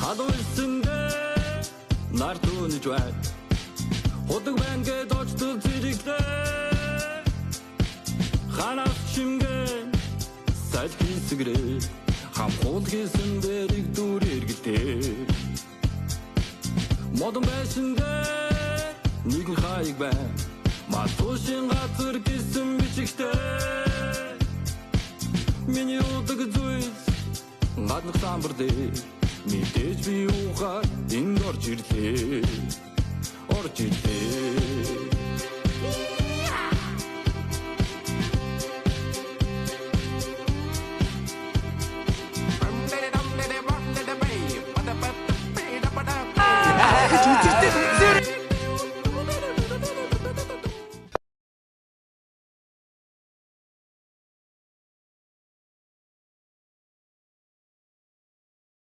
Адуулсэндээ нар түүнэж бай. Худаг бангэд очтол зэрэгтэй. Ханаас чимгэн сайд хийсгэрээ. Хамхуул хийсэн дэрэг дүр эргэлтэй. Модон байшиндээ нэгэн хаяг бай. Матушин газар гисэн бичигтэй. Миний удаг зүйс гаднах самбар дээр. Мэдээж би ухаар энд орж ирлээ. Орж ирлээ.